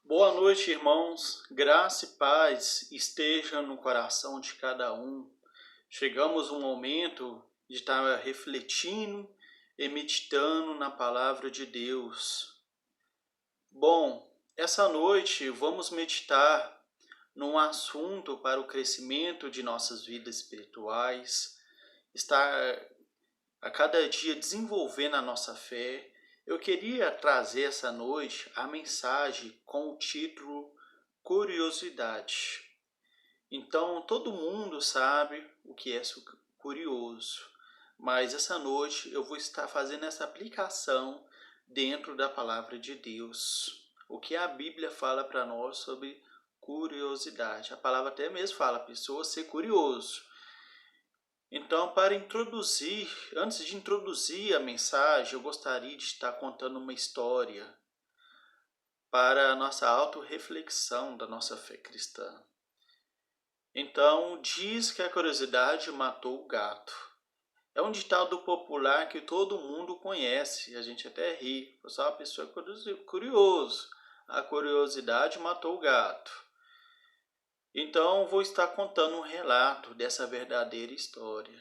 Boa noite, irmãos. Graça e paz esteja no coração de cada um. Chegamos um momento de estar refletindo e meditando na palavra de Deus. Bom, essa noite vamos meditar num assunto para o crescimento de nossas vidas espirituais, estar a cada dia desenvolvendo a nossa fé. Eu queria trazer essa noite a mensagem com o título Curiosidade. Então, todo mundo sabe o que é curioso, mas essa noite eu vou estar fazendo essa aplicação dentro da palavra de Deus. O que a Bíblia fala para nós sobre curiosidade. A palavra até mesmo fala, a pessoa ser curioso. Então, antes de introduzir a mensagem, eu gostaria de estar contando uma história para a nossa autorreflexão da nossa fé cristã. Então, diz que a curiosidade matou o gato. É um ditado popular que todo mundo conhece, a gente até ri. Só uma pessoa curioso. A curiosidade matou o gato. Então, vou estar contando um relato dessa verdadeira história.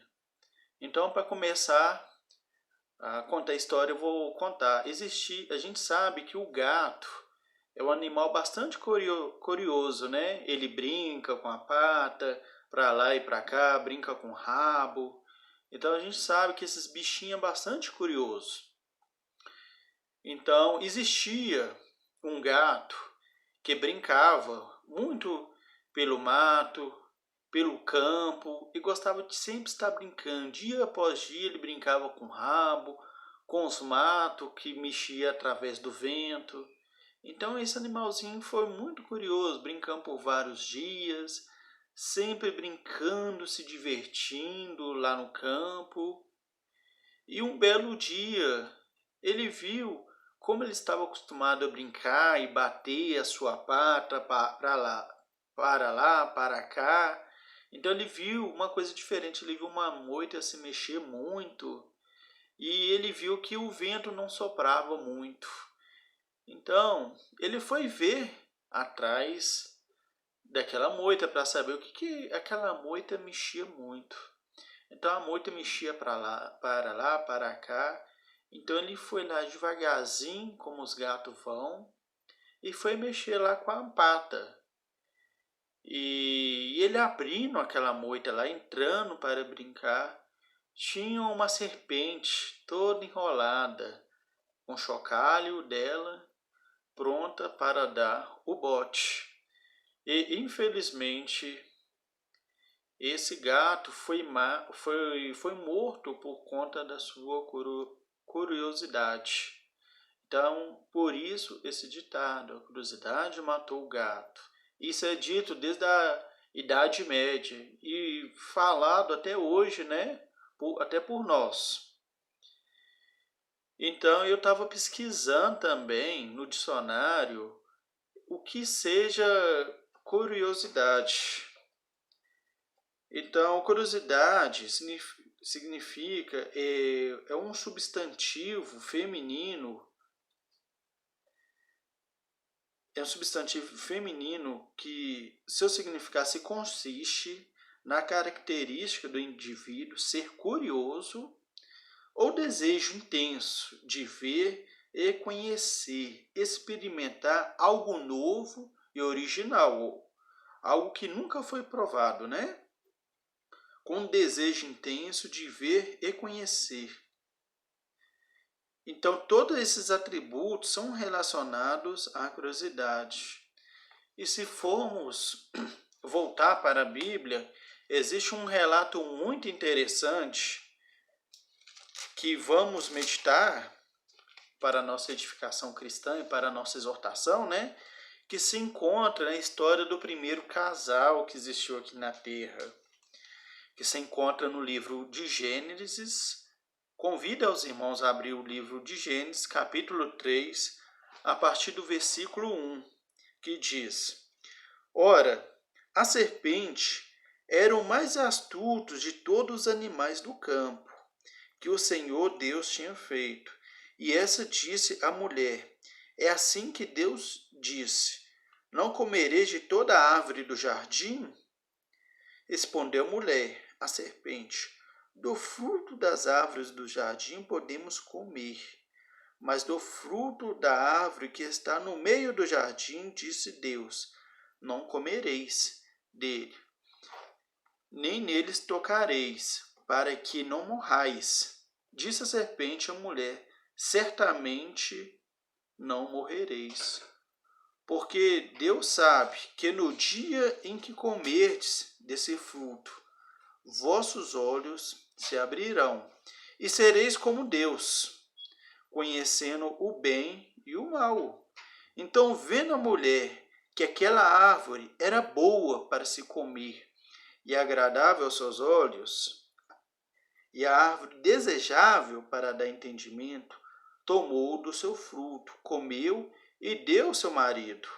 Então, para começar a contar a história, eu vou contar. A gente sabe que o gato é um animal bastante curioso, né? Ele brinca com a pata, para lá e para cá, brinca com o rabo. Então, a gente sabe que esses bichinhos são bastante curiosos. Então, existia um gato que brincava muito pelo mato, pelo campo, e gostava de sempre estar brincando. Dia após dia ele brincava com o rabo, com os matos que mexia através do vento. Então esse animalzinho foi muito curioso, brincando por vários dias, sempre brincando, se divertindo lá no campo. E um belo dia ele viu como ele estava acostumado a brincar e bater a sua pata para lá, para cá. Então ele viu uma coisa diferente, ele viu uma moita se mexer muito e ele viu que o vento não soprava muito. Então ele foi ver atrás daquela moita para saber o que aquela moita mexia muito. Então a moita mexia para lá, para cá. Então ele foi lá devagarzinho, como os gatos vão, e foi mexer lá com a pata. E ele abrindo aquela moita lá, entrando para brincar, tinha uma serpente toda enrolada, com o chocalho dela, pronta para dar o bote. E infelizmente esse gato foi morto por conta da sua curiosidade. Então, por isso esse ditado, a curiosidade matou o gato. Isso é dito desde a Idade Média e falado até hoje, né? Até por nós. Então, eu estava pesquisando também no dicionário o que seja curiosidade. Então, curiosidade significa é um substantivo feminino. É um substantivo feminino que seu significado se consiste na característica do indivíduo ser curioso ou desejo intenso de ver e conhecer, experimentar algo novo e original, algo que nunca foi provado, né? Com desejo intenso de ver e conhecer. Então, todos esses atributos são relacionados à curiosidade. E se formos voltar para a Bíblia, existe um relato muito interessante que vamos meditar para a nossa edificação cristã e para a nossa exortação, né? Que se encontra na história do primeiro casal que existiu aqui na Terra, que se encontra no livro de Gênesis. Convido aos irmãos a abrir o livro de Gênesis, capítulo 3, a partir do versículo 1, que diz: Ora, a serpente era o mais astuto de todos os animais do campo, que o Senhor Deus tinha feito. E essa disse à mulher: É assim que Deus disse: Não comereis de toda a árvore do jardim? Respondeu a mulher, a serpente: do fruto das árvores do jardim podemos comer, mas do fruto da árvore que está no meio do jardim, disse Deus: não comereis dele, nem neles tocareis, para que não morrais. Disse a serpente à mulher: certamente não morrereis. Porque Deus sabe que no dia em que comerdes desse fruto, vossos olhos se abrirão, e sereis como Deus, conhecendo o bem e o mal. Então, vendo a mulher que aquela árvore era boa para se comer e agradável aos seus olhos, e a árvore desejável para dar entendimento, tomou do seu fruto, comeu e deu ao seu marido.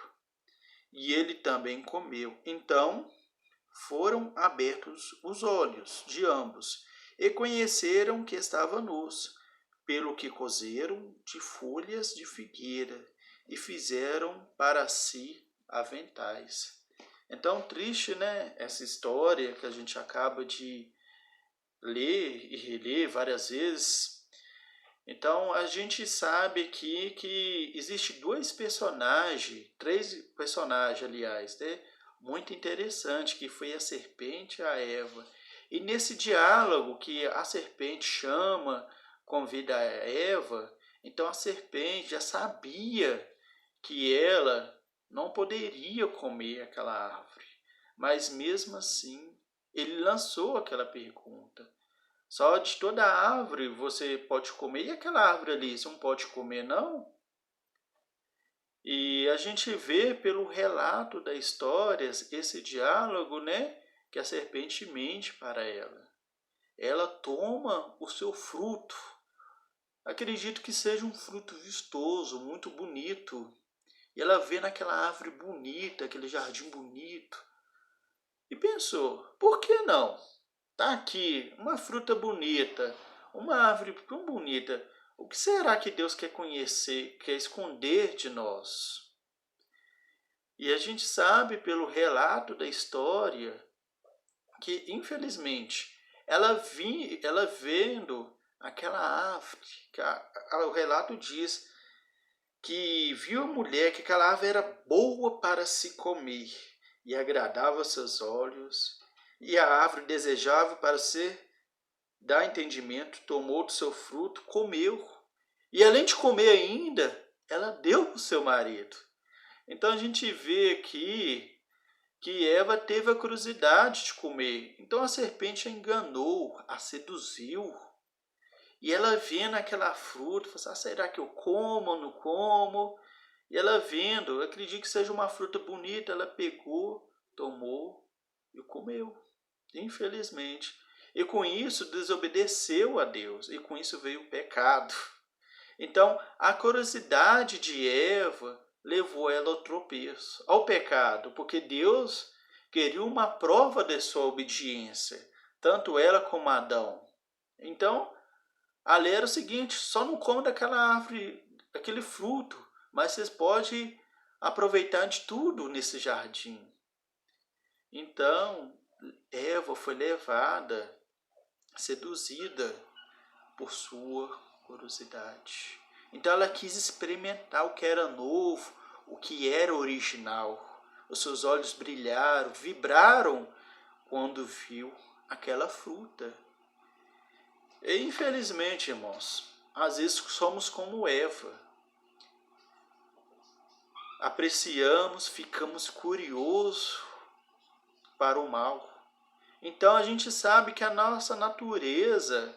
E ele também comeu. Então foram abertos os olhos de ambos, e conheceram que estavam nus, pelo que cozeram de folhas de figueira, e fizeram para si aventais. Então, triste, né? Essa história que a gente acaba de ler e reler várias vezes. Então, a gente sabe aqui que existe três personagens, aliás, né? Muito interessante, que foi a serpente e a Eva. E nesse diálogo que a serpente convida a Eva, então a serpente já sabia que ela não poderia comer aquela árvore. Mas mesmo assim, ele lançou aquela pergunta. Só de toda árvore você pode comer, e aquela árvore ali você não pode comer, não? E a gente vê pelo relato da história, esse diálogo, né? Que a serpente mente para ela. Ela toma o seu fruto. Acredito que seja um fruto vistoso, muito bonito. E ela vê naquela árvore bonita, aquele jardim bonito. E pensou, por que não? Tá aqui uma fruta bonita, uma árvore tão bonita. O que será que Deus quer conhecer, quer esconder de nós? E a gente sabe pelo relato da história que, infelizmente, ela vendo aquela árvore, o relato diz que viu a mulher que aquela árvore era boa para se comer e agradava aos seus olhos, e a árvore desejável para ser dar entendimento, tomou do seu fruto, comeu. E além de comer ainda, ela deu para o seu marido. Então a gente vê aqui que Eva teve a curiosidade de comer. Então a serpente a enganou, a seduziu. E ela vendo aquela fruta, falou assim, será que eu como ou não como? E ela vendo, eu acredito que seja uma fruta bonita, ela pegou, tomou e comeu. Infelizmente. E com isso desobedeceu a Deus, e com isso veio o pecado. Então, a curiosidade de Eva levou ela ao tropeço, ao pecado, porque Deus queria uma prova de sua obediência, tanto ela como Adão. Então, a lei era o seguinte, só não coma daquela árvore, daquele fruto, mas vocês podem aproveitar de tudo nesse jardim. Então, Eva foi levada, seduzida por sua curiosidade. Então ela quis experimentar o que era novo, o que era original. Os seus olhos brilharam, vibraram quando viu aquela fruta. E infelizmente, irmãos, às vezes somos como Eva. Apreciamos, ficamos curiosos para o mal. Então a gente sabe que a nossa natureza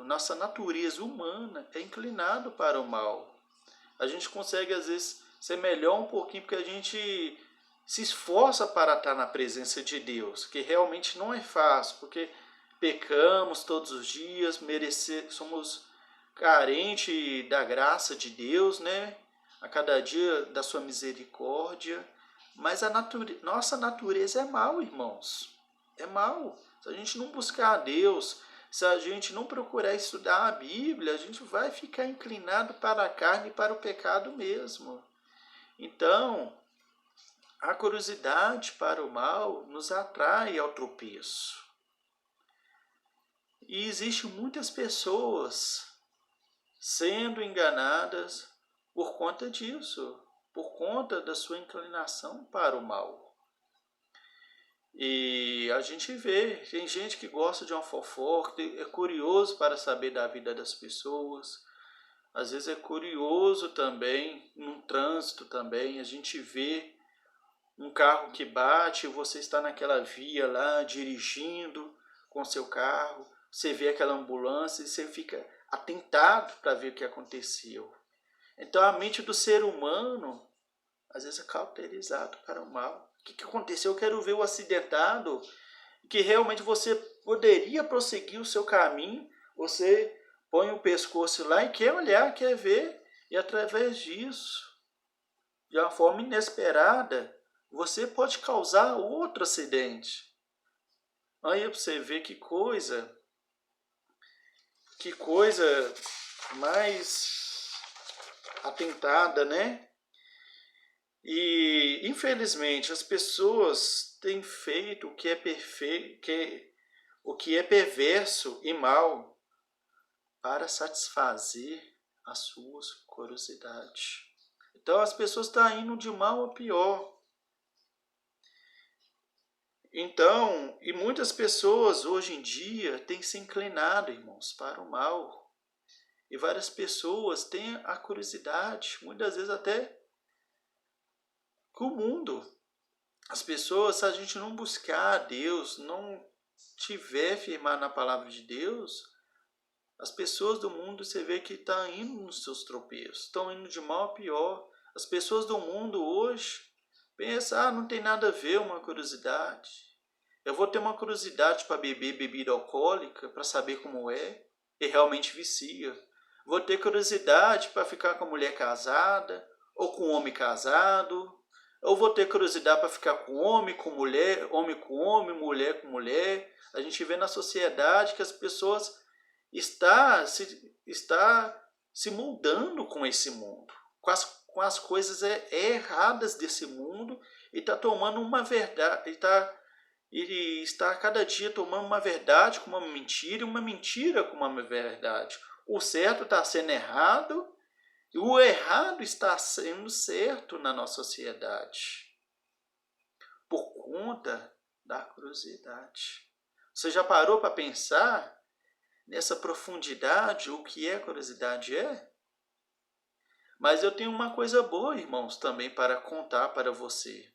nossa natureza humana é inclinado para o mal. A gente consegue às vezes ser melhor um pouquinho porque a gente se esforça para estar na presença de Deus, que realmente não é fácil, porque pecamos todos os dias, somos carentes da graça de Deus, né? A cada dia da sua misericórdia. Mas nossa natureza é mal, irmãos. É mal. Se a gente não buscar a Deus, se a gente não procurar estudar a Bíblia, a gente vai ficar inclinado para a carne e para o pecado mesmo. Então, a curiosidade para o mal nos atrai ao tropeço. E existem muitas pessoas sendo enganadas por conta disso, por conta da sua inclinação para o mal. E a gente vê, tem gente que gosta de uma fofoca, é curioso para saber da vida das pessoas. Às vezes é curioso também, no trânsito também, a gente vê um carro que bate, você está naquela via lá, dirigindo com seu carro, você vê aquela ambulância e você fica atentado para ver o que aconteceu. Então a mente do ser humano, às vezes, é cauterizado para o mal. O que aconteceu? Eu quero ver o acidentado, que realmente você poderia prosseguir o seu caminho, você põe o pescoço lá e quer olhar, quer ver, e através disso, de uma forma inesperada, você pode causar outro acidente. Aí você vê que coisa mais atentada, né? E infelizmente as pessoas têm feito o que é perfeito, o que é perverso e mal para satisfazer as suas curiosidades. Então as pessoas estão indo de mal a pior. Então, e muitas pessoas hoje em dia têm se inclinado, irmãos, para o mal. E várias pessoas têm a curiosidade, muitas vezes até com o mundo. As pessoas, se a gente não buscar a Deus, não tiver firmado na palavra de Deus, as pessoas do mundo, você vê que estão indo nos seus tropeços, estão indo de mal a pior. As pessoas do mundo hoje pensam, não tem nada a ver uma curiosidade. Eu vou ter uma curiosidade para beber bebida alcoólica, para saber como é, e realmente vicia. Vou ter curiosidade para ficar com a mulher casada, ou com o homem casado. Eu vou ter curiosidade para ficar com homem com mulher, homem com homem, mulher com mulher. A gente vê na sociedade que as pessoas estão se moldando com esse mundo, com as coisas erradas desse mundo, e está tomando uma verdade, e está cada dia tomando uma verdade com uma mentira, e uma mentira com uma verdade. O certo está sendo errado, e o errado está sendo certo na nossa sociedade, por conta da curiosidade. Você já parou para pensar nessa profundidade o que a curiosidade é? Mas eu tenho uma coisa boa, irmãos, também para contar para você.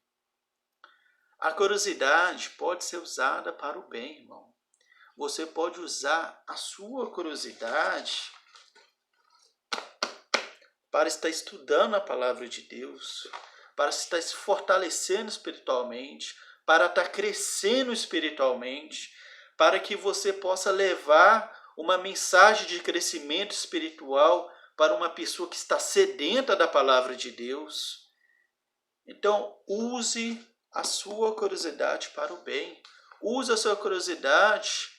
A curiosidade pode ser usada para o bem, irmão. Você pode usar a sua curiosidade para estar estudando a palavra de Deus, para estar se fortalecendo espiritualmente, para estar crescendo espiritualmente, para que você possa levar uma mensagem de crescimento espiritual para uma pessoa que está sedenta da palavra de Deus. Então, use a sua curiosidade para o bem. Use a sua curiosidade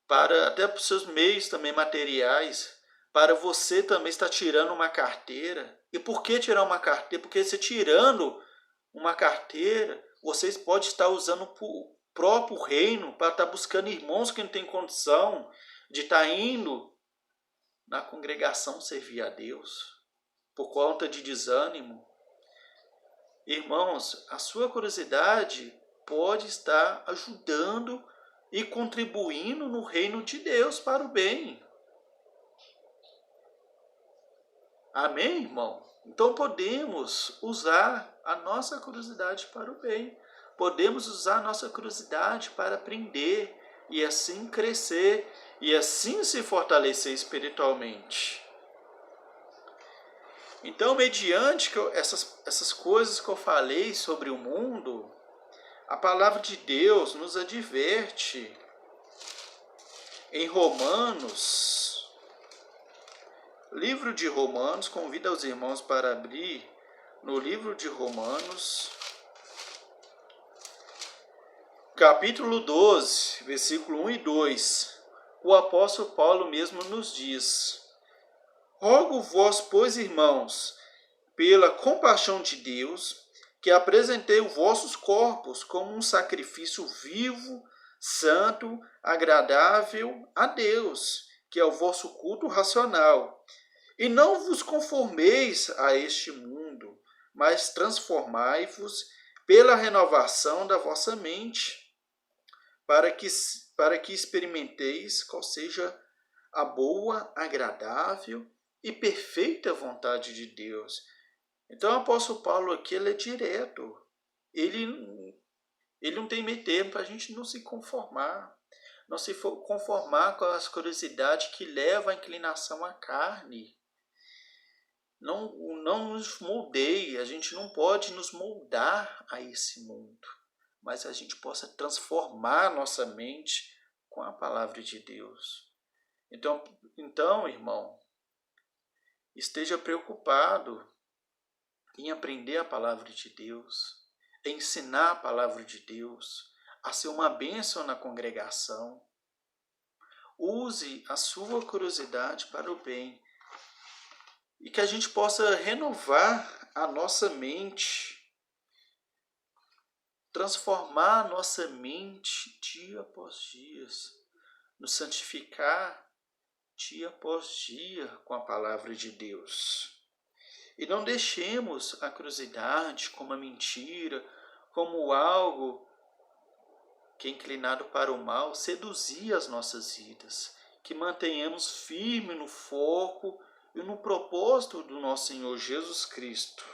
para até para os seus meios também materiais, para você também estar tirando uma carteira. E por que tirar uma carteira? Porque você tirando uma carteira, vocês podem estar usando o próprio reino para estar buscando irmãos que não têm condição de estar indo na congregação servir a Deus por conta de desânimo. Irmãos, a sua curiosidade pode estar ajudando e contribuindo no reino de Deus para o bem. Amém, irmão? Então podemos usar a nossa curiosidade para o bem. Podemos usar a nossa curiosidade para aprender e assim crescer e assim se fortalecer espiritualmente. Então, mediante essas coisas que eu falei sobre o mundo, a palavra de Deus nos adverte em Romanos, livro de Romanos, convido os irmãos para abrir no livro de Romanos, capítulo 12, versículo 1 e 2, o apóstolo Paulo mesmo nos diz: Rogo-vos, pois, irmãos, pela compaixão de Deus, que apresentei os vossos corpos como um sacrifício vivo, santo, agradável a Deus, que é o vosso culto racional. E não vos conformeis a este mundo, mas transformai-vos pela renovação da vossa mente, para que experimenteis qual seja a boa, agradável e perfeita vontade de Deus. Então o apóstolo Paulo aqui ele é direto. Ele não tem meio termo para a gente não se conformar. Não se conformar com as curiosidades que levam à inclinação à carne. Não nos moldeie, a gente não pode nos moldar a esse mundo. Mas a gente possa transformar nossa mente com a palavra de Deus. Então, irmão, esteja preocupado em aprender a palavra de Deus, em ensinar a palavra de Deus, a ser uma bênção na congregação. Use a sua curiosidade para o bem e que a gente possa renovar a nossa mente, transformar a nossa mente dia após dia, nos santificar dia após dia com a palavra de Deus. E não deixemos a curiosidade como a mentira, como algo que é inclinado para o mal, seduzir as nossas vidas. Que mantenhamos firme no foco e no propósito do nosso Senhor Jesus Cristo.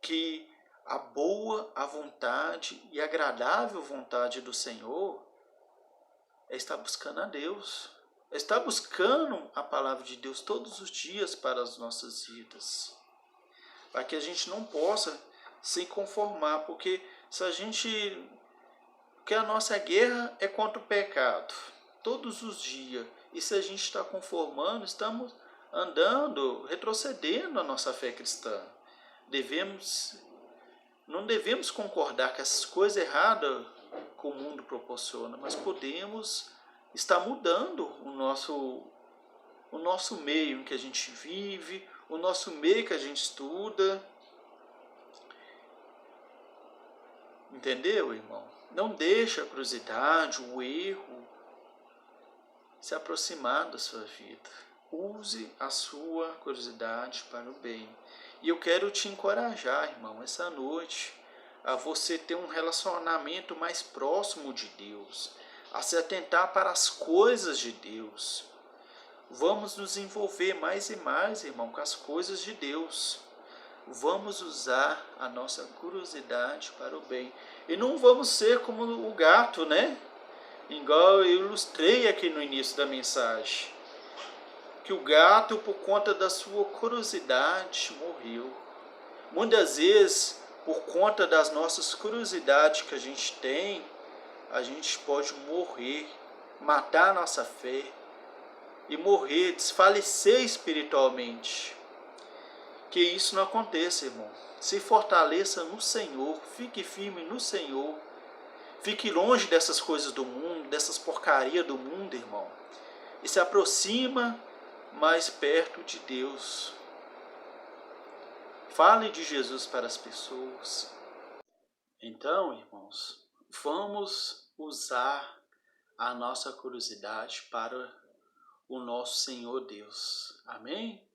Que a boa, a vontade e agradável vontade do Senhor é estar buscando a Deus. É estar buscando a palavra de Deus todos os dias para as nossas vidas. Para que a gente não possa se conformar, porque porque a nossa guerra é contra o pecado, todos os dias. E se a gente está conformando, estamos andando, retrocedendo a nossa fé cristã. Não devemos concordar com essas coisas erradas que o mundo proporciona, mas podemos estar mudando o nosso meio em que a gente vive, o nosso meio que a gente estuda. Entendeu, irmão? Não deixe a curiosidade, o erro se aproximar da sua vida. Use a sua curiosidade para o bem. E eu quero te encorajar, irmão, essa noite, a você ter um relacionamento mais próximo de Deus, a se atentar para as coisas de Deus. Vamos nos envolver mais e mais, irmão, com as coisas de Deus. Vamos usar a nossa curiosidade para o bem. E não vamos ser como o gato, né? Igual eu ilustrei aqui no início da mensagem. Que o gato, por conta da sua curiosidade, morreu. Muitas vezes, por conta das nossas curiosidades que a gente pode morrer, matar a nossa fé e morrer, desfalecer espiritualmente. Que isso não aconteça, irmão. Se fortaleça no Senhor, fique firme no Senhor. Fique longe dessas coisas do mundo, dessas porcarias do mundo, irmão. E se aproxima mais perto de Deus. Fale de Jesus para as pessoas. Então, irmãos, vamos usar a nossa curiosidade para o nosso Senhor Deus. Amém?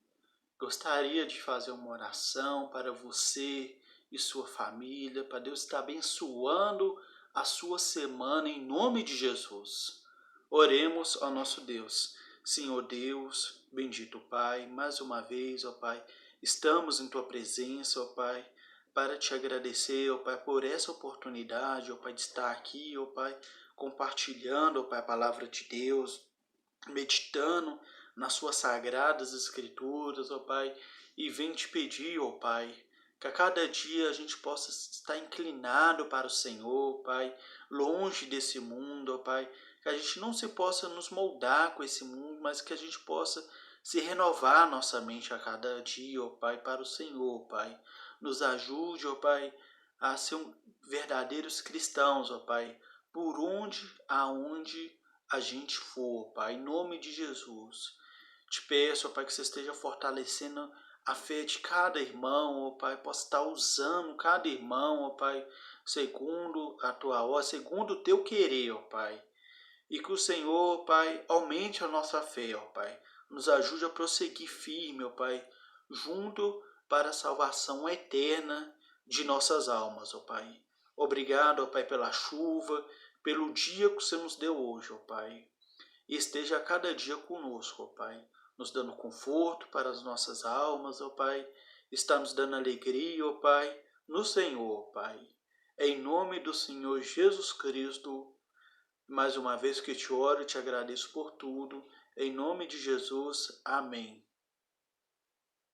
Gostaria de fazer uma oração para você e sua família, para Deus estar abençoando a sua semana em nome de Jesus. Oremos ao nosso Deus. Senhor Deus, bendito Pai, mais uma vez, ó Pai, estamos em Tua presença, ó Pai, para te agradecer, ó Pai, por essa oportunidade, ó Pai, de estar aqui, ó Pai, compartilhando, ó Pai, a palavra de Deus, meditando nas suas sagradas escrituras, ó Pai, e venho te pedir, ó Pai, que a cada dia a gente possa estar inclinado para o Senhor, Pai, longe desse mundo, ó Pai, que a gente não se possa nos moldar com esse mundo, mas que a gente possa se renovar nossa mente a cada dia, ó Pai, para o Senhor, ó Pai. Nos ajude, ó Pai, a ser verdadeiros cristãos, ó Pai, por aonde a gente for, Pai, em nome de Jesus. Te peço, ó Pai, que você esteja fortalecendo a fé de cada irmão, ó Pai, possa estar usando cada irmão, ó Pai, segundo a tua ordem, segundo o teu querer, ó Pai. E que o Senhor, ó Pai, aumente a nossa fé, ó Pai. Nos ajude a prosseguir firme, ó Pai, junto para a salvação eterna de nossas almas, ó Pai. Obrigado, ó Pai, pela chuva, pelo dia que você nos deu hoje, ó Pai. E esteja a cada dia conosco, ó Pai, nos dando conforto para as nossas almas, ó Pai. Está nos dando alegria, ó Pai, no Senhor, ó Pai. Em nome do Senhor Jesus Cristo, mais uma vez que te oro e te agradeço por tudo. Em nome de Jesus, amém.